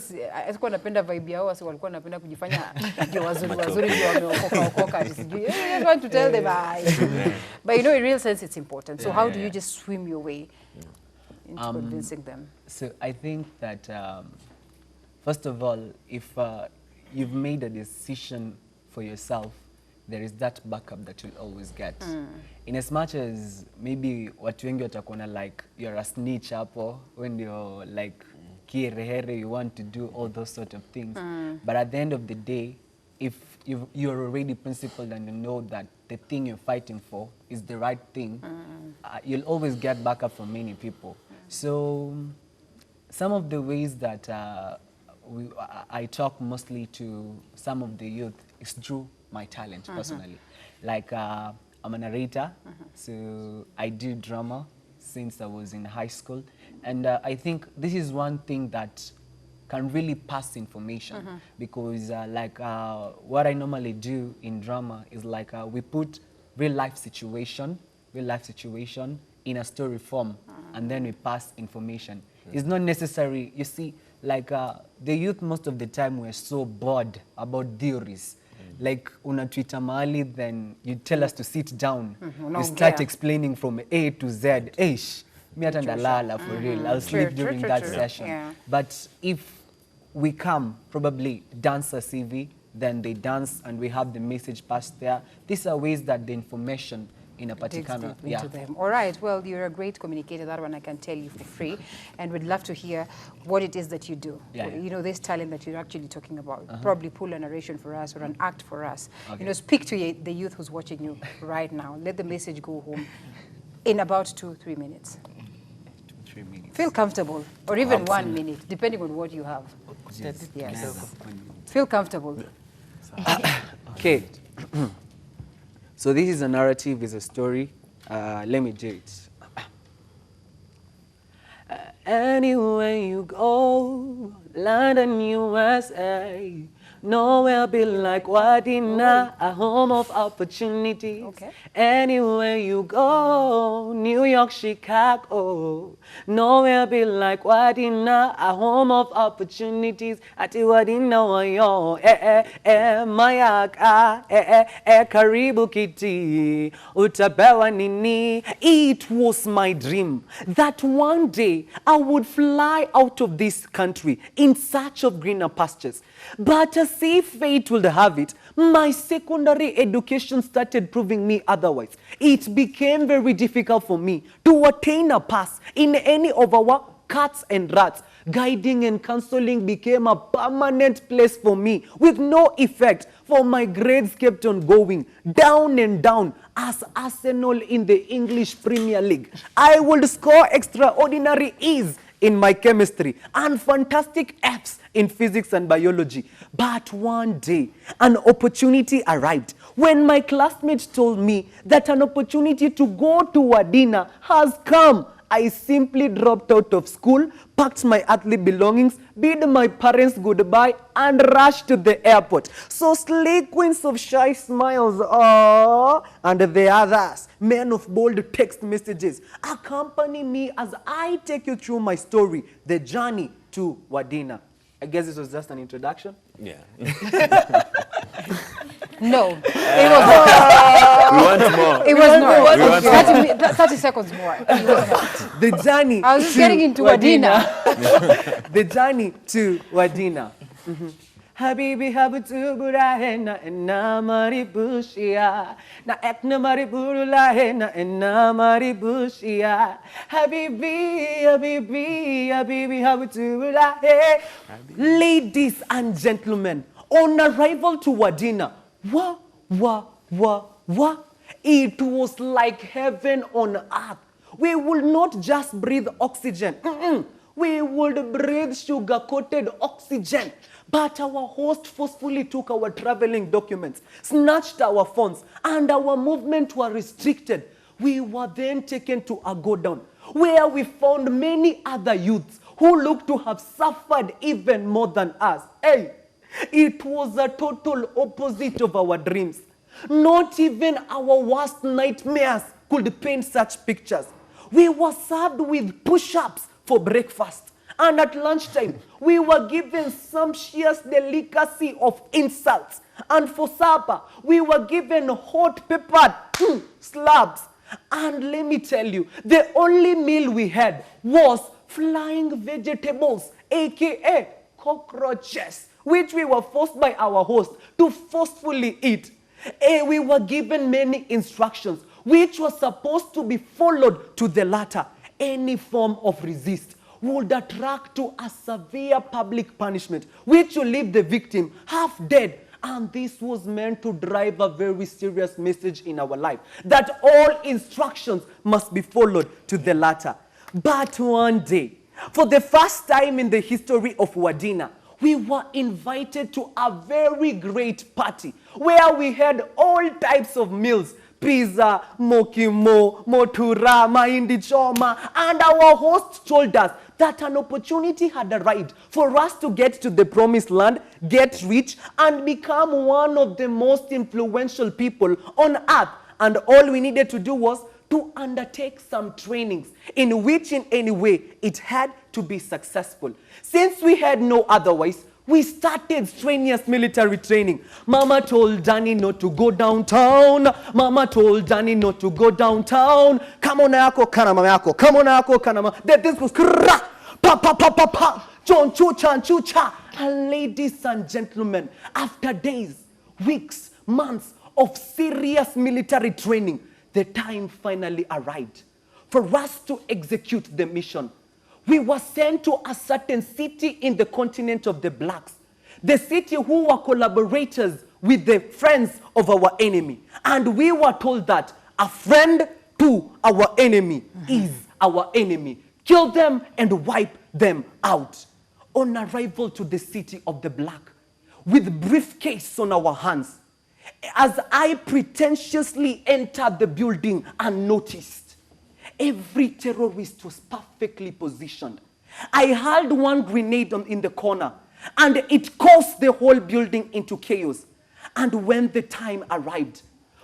sikuwa napenda vibe yao, wasi walikuwa napenda kujifanya ndio wazuri ndio wameokoka. You just want to tell them, but you know, in real sense, it's important. So how do you just swim your way into convincing them? So I think that first of all, if you've made a decision for yourself, there is that backup that you'll always get. In as much as maybe watu wengi watakuona like you're a snitch hapo, when you're like kirehere, you want to do all those sort of things. But at the end of the day, if you're already principled and you know that the thing you're fighting for is the right thing, you'll always get backup from many people. So some of the ways that I talk mostly to some of the youth is through my talent personally. Like I'm a narrator, so I do drama since I was in high school. And I think this is one thing that can really pass information because like what I normally do in drama is like we put real life situation in a story form and then we pass information. It's not necessary, you see, like the youth most of the time were so bored about theories. Like unatwita mahali, then you tell us to sit down. You start explaining from A to Z. Eish, mi hata ndalala for real. I'll sleep during that session. Yeah. But if we come, probably dance a CV, then they dance and we have the message passed there. These are ways that the information in a particular into them. All right, well, you're a great communicator, that one I can tell you for free, and we'd love to hear what it is that you do. You know, this talent that you're actually talking about. Probably pull a narration for us or an act for us. You know, speak to the youth who's watching you right now. Let the message go home. in about 2-3 minutes. 3 minutes. Feel comfortable, or even 1 minute, depending on what you have. Yes. Feel comfortable. Okay. So this is a narrative, is a story. Let me do it. Anywhere you go, London, USA, nowhere be like Wadena, a home of opportunities. Okay. Anywhere you go, New York, Chicago, nowhere be like Wadena, a home of opportunities. Ati Wadena wayo, mayaka, karibu kiti, utapewa nini. It was my dream that one day I would fly out of this country in search of greener pastures. But as if fate would have it, my secondary education started proving me otherwise. It became very difficult for me to attain a pass in any of our cats and rats. Guiding and counseling became a permanent place for me with no effect, for my grades kept on going down and down as Arsenal in the English Premier League. I would score extraordinary E's in my chemistry and fantastic F's in physics and biology. But one day, an opportunity arrived when my classmates told me that an opportunity to go to a dinner has come. I simply dropped out of school, packed my earthly belongings, bid my parents goodbye, and rushed to the airport. So slay queens of shy smiles, and the others, men of bold text messages, accompany me as I take you through my story, the journey to Wadena. I guess this was just an introduction. Yeah. No, it was not. We want more. It was not. We want more. 30 seconds more. It was not. The journey I was just to getting into Wadena. The journey to Wadena. Habibi habutu burahena na maribushia na ekna mariburulahena na maribushia Habibi habutu burahe. Ladies and gentlemen, on arrival to Wadena, it was like heaven on earth. We will not just breathe oxygen. We would breathe sugar-coated oxygen. But our host forcefully took our traveling documents, snatched our phones, and our movement were restricted. We were then taken to a godown, where we found many other youths who looked to have suffered even more than us. Hey, it was a total opposite of our dreams. Not even our worst nightmares could paint such pictures. We were served with push-ups for breakfast. And at lunchtime, we were given sumptuous delicacy of insults. And for supper, we were given hot peppered slabs. And let me tell you, the only meal we had was flying vegetables, aka cockroaches, which we were forced by our host to forcefully eat. We were given many instructions, which were supposed to be followed to the latter. Any form of resist would attract to a severe public punishment, which will leave the victim half dead. And this was meant to drive a very serious message in our life, that all instructions must be followed to the latter. But one day, for the first time in the history of Wadena, we were invited to a very great party where we had all types of meals. Pizza, mokimo, motura, mahindi choma, and our host told us that an opportunity had arrived for us to get to the promised land, get rich, and become one of the most influential people on earth. And all we needed to do was to undertake some trainings in which in any way it had to be successful. Since we had no otherwise, we started strenuous military training. Mama told Danny not to go downtown. Mama told Danny not to go downtown. Come on, yako, kanama yako. Come on, yako, kanama. Then this was pa pa pa pa pa. Chon chu chan chu cha. And ladies and gentlemen, after days, weeks, months of serious military training, the time finally arrived for us to execute the mission. We were sent to a certain city in the continent of the blacks, the city who were collaborators with the friends of our enemy. And we were told that a friend to our enemy is our enemy. Kill them and wipe them out. On arrival to the city of the black, with briefcase on our hands, as I pretentiously entered the building unnoticed, every terrorist was perfectly positioned. I hurled one grenade in the corner, and it caused the whole building into chaos. And when the time arrived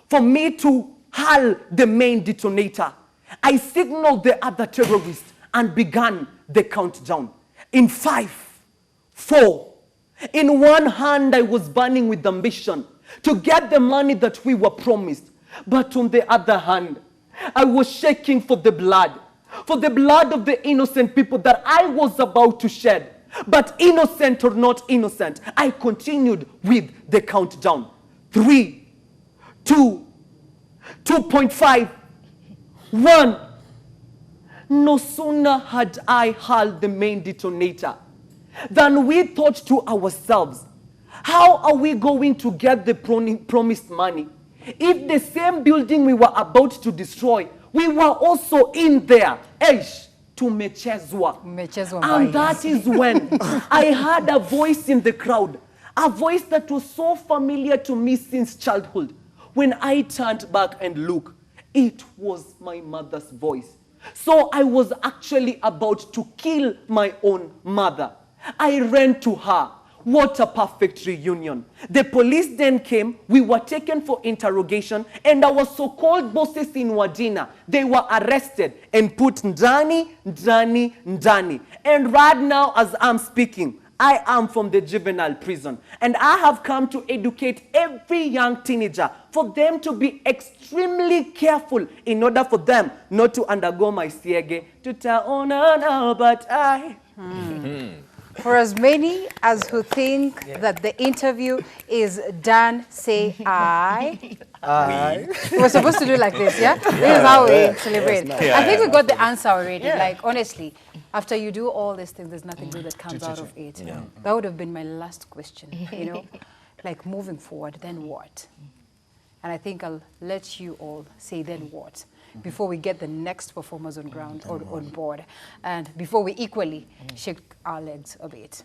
for me to hurl the main detonator, I signaled the other terrorists and began the countdown. In 5, 4, in one hand I was burning with ambition to get the money that we were promised. But on the other hand, I was shaking for the blood of the innocent people that I was about to shed. But innocent or not innocent, I continued with the countdown. 3, 2, 2.5, 1. No sooner had I hurled the main detonator than we thought to ourselves, how are we going to get the promised money if the same building we were about to destroy, we were also in there? Tumechezwa. And that is when I heard a voice in the crowd, a voice that was so familiar to me since childhood. When I turned back and looked, it was my mother's voice. So I was actually about to kill my own mother. I ran to her. What a perfect reunion. The police then came, we were taken for interrogation, and our so-called bosses in Wadina, they were arrested and put ndani. And right now, as I'm speaking, I am from the juvenile prison, and I have come to educate every young teenager for them to be extremely careful in order for them not to undergo my siege. But I... For as many as who think that the interview is done, say I. We're supposed to do like this, yeah? This is how we celebrate. I think we got the answer already. Like, honestly, after you do all these things, there's nothing good that comes out of it. That would have been my last question, you know? Like, moving forward, then what? And I think I'll let you all say then what, before we get the next performers on ground or on board, and before we equally shake our legs a bit.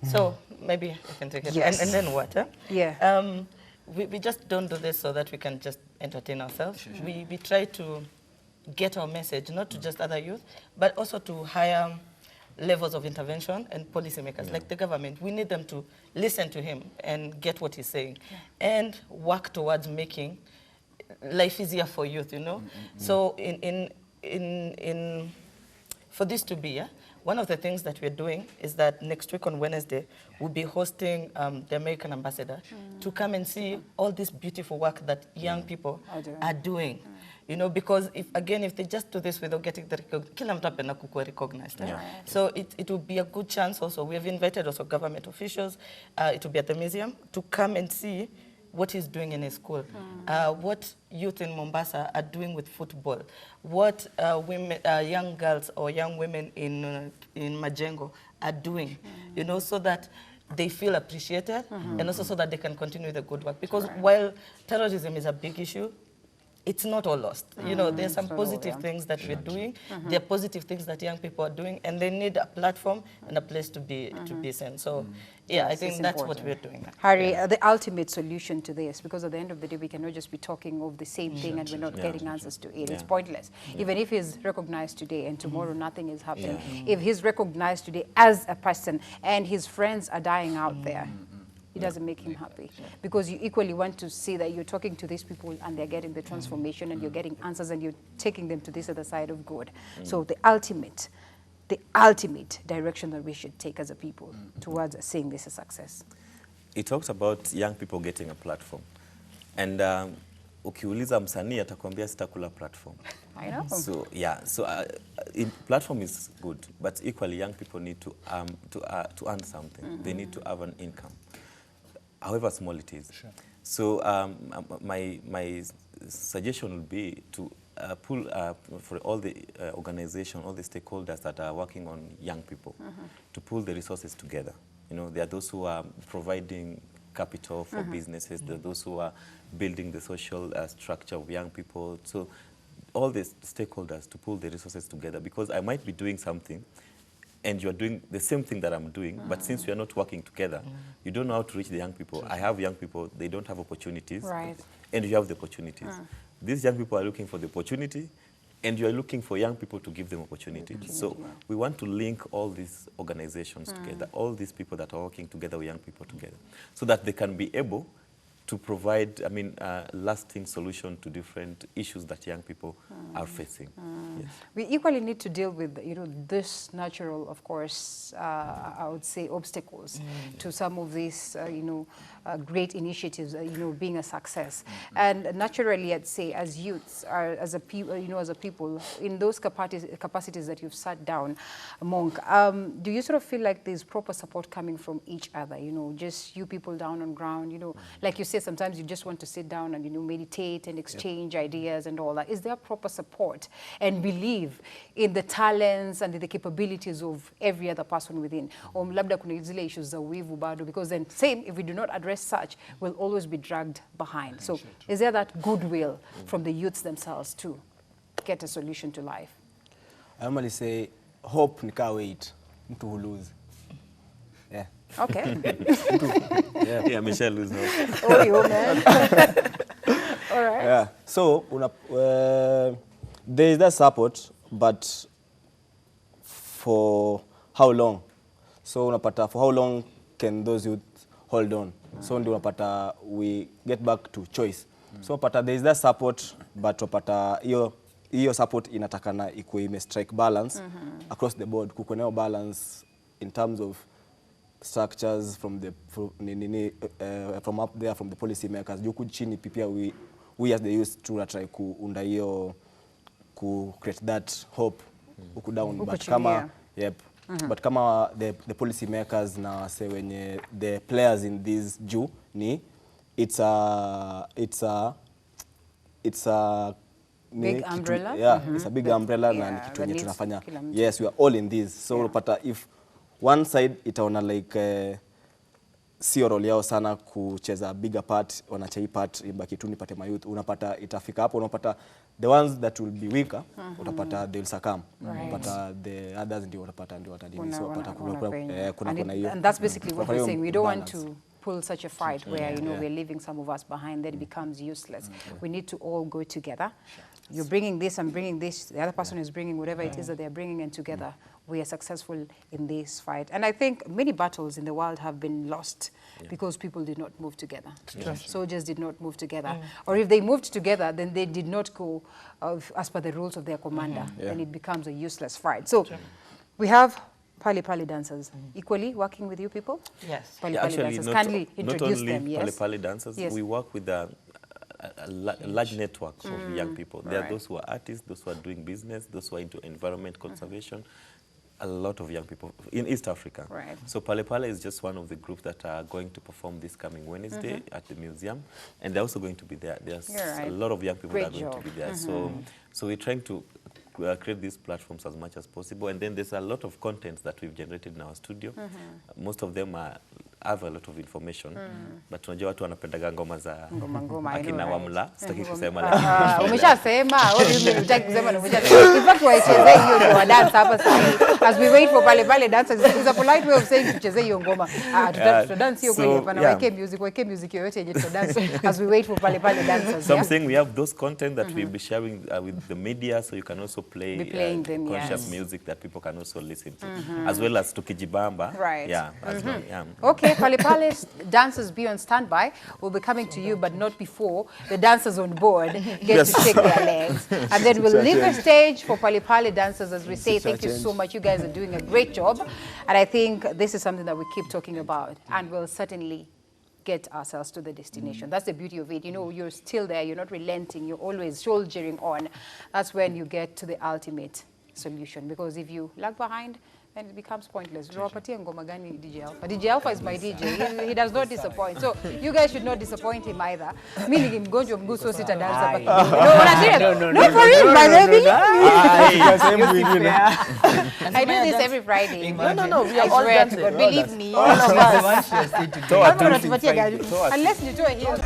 So maybe we can take it. Yes. And then what? Huh? Yeah. We just don't do this so that we can just entertain ourselves. We try to get our message, not to just other youth, but also to higher levels of intervention and policymakers, like the government. We need them to listen to him and get what he's saying and work towards making life easier for youth, you know? So for this to be, one of the things that we're doing is that next week on Wednesday, we'll be hosting the American ambassador to come and see all this beautiful work that young people are doing. You know, because if they just do this without getting the recognized. So it will be a good chance also. We have invited also government officials, it will be at the museum, to come and see what he's doing in his school, what youth in Mombasa are doing with football, what young girls or young women in Majengo are doing, you know, so that they feel appreciated and also so that they can continue the good work. Because while terrorism is a big issue, it's not all lost. You know, there's some positive things that we're doing. There are positive things that young people are doing, and they need a platform and a place to be seen. So, yeah, I think that's what we're doing. Harry, the ultimate solution to this, because at the end of the day, we cannot just be talking of the same thing and we're not getting answers to it. It's pointless. Even if he's recognized today and tomorrow nothing is happening, if he's recognized today as a person and his friends are dying out there, it doesn't make him happy, because you equally want to see that you're talking to these people and they're getting the transformation and you're getting answers and you're taking them to this other side of good. So the ultimate direction that we should take as a people towards seeing this a success. It talks about young people getting a platform. And ukiuliza msanii atakwambia sitakula platform. I know. So yeah, so platform is good, but equally young people need to earn something. They need to have an income, however small it is. So my suggestion would be to pull for all the organization, all the stakeholders that are working on young people, to pull the resources together. You know, there are those who are providing capital for businesses, there are those who are building the social structure of young people. So all the stakeholders to pull the resources together, because I might be doing something and you're doing the same thing that I'm doing, but since we are not working together, you don't know how to reach the young people. I have young people, they don't have opportunities, and you have the opportunities. These young people are looking for the opportunity, and you are looking for young people to give them opportunities. So we want to link all these organizations together, all these people that are working together with young people together, so that they can be able to provide, I mean, lasting solution to different issues that young people are facing. Yes. We equally need to deal with, you know, this natural, of course, I would say, obstacles to some of these, you know, great initiatives, you know, being a success. And naturally, I'd say, as youths, as a people, you know, as a people, in those capacities that you've sat down, Monk, do you sort of feel like there's proper support coming from each other? You know, just you people down on ground, you know, like you say, sometimes you just want to sit down and, you know, meditate and exchange ideas and all that. Is there proper support and believe in the talents and the capabilities of every other person within? Labda kuna zile issues za wivu bado, because then same, if we do not address such, we'll always be dragged behind. So is there that goodwill from the youths themselves to get a solution to life? I normally say, hope nika wait, mtu who lose. Yeah. Okay. Yeah, Michelle lose hope. Oh, you man. All right. Yeah. So there is that support, but for how long? So unapata, for how long can those youth hold on? So ndio unapata we get back to choice. So unapata there is that support, but unapata hiyo support inatakana ikuwe ime strike balance across the board. Kuko nayo balance in terms of structures from up there, from the policy makers. Juku chini pia we as the youth to try kuunda hiyo, ku create that hope huku down, but kama but kama the policy makers na say wenye the players in this juu ni it's a big umbrella. Yeah, it's a big umbrella na kitu yenye tunafanya. Yes, we are all in this. So unapata if one side itaona like sio role yao sana kucheza bigger part, wanacha hii part ibaki tu nipate mayouth, unapata itafika hapo, unapata the ones that will be weaker, utapata they will succumb, unapata the others ndio utapata ndio watadini. So unapata kuna hiyo, and that's basically what we're saying. We don't want to pull such a fight where, you know, we're leaving some of us behind, then it becomes useless. We need to all go together. You're bringing this, I'm bringing this, the other person is bringing whatever it is that they're bringing, and together we are successful in this fight. And I think many battles in the world have been lost because people did not move together. Soldiers did not move together. Or if they moved together, then they did not go as per the rules of their commander. Then it becomes a useless fight. So we have Pale Pale dancers equally working with you people? Yes. Pale Pale dancers. Kindly introduce them. Not only Pale Pale dancers, we work with a large network of young people. There are those who are artists, those who are doing business, those who are into environment conservation. A lot of young people in East Africa. So Pale Pale is just one of the groups that are going to perform this coming Wednesday at the museum, and they're also going to be there. There's a lot of young people that are going to be there. So we're trying to create these platforms as much as possible, and then there's a lot of content that we've generated in our studio. Most of them have a lot of information, but tunajua watu wanapendaga ngoma za akina Wamla, sitaki kusema lakini umeshasema, what do you mean unataka kusema? Umeshasema. In fact waicheze hiyo ndio wa dance hapa sasa. As we wait for Pale Pale dancers, it's a polite way of saying tucheze hiyo ngoma. Tuta dance hiyo kweli hapana, weke music yoyote yenye tuta dance as we wait for Pale Pale dancers. So I'm saying we have those content that we'll be sharing with the media, so you can also play conscious music that people can also listen to, as well as tukijibamba. As well. Okay, Pale Pale dancers be on standby. We'll be coming to you, but not before the dancers on board get to shake their legs. And then we'll leave the stage for Pale Pale dancers as we say thank you so much. You guys are doing a great job. And I think this is something that we keep talking about, and we'll certainly get ourselves to the destination. That's the beauty of it. You know, you're still there, you're not relenting, you're always soldiering on. That's when you get to the ultimate solution. Because if you lag behind, then it becomes pointless. DJ Alpha. DJ Alpha is my DJ. He does not disappoint. So you guys should not disappoint him either. Meaning mgonjwa mguu so sita dance. No, for real, by the way. I do this every Friday. No, we are all dancing. Believe me. All of us. Unless you do it here.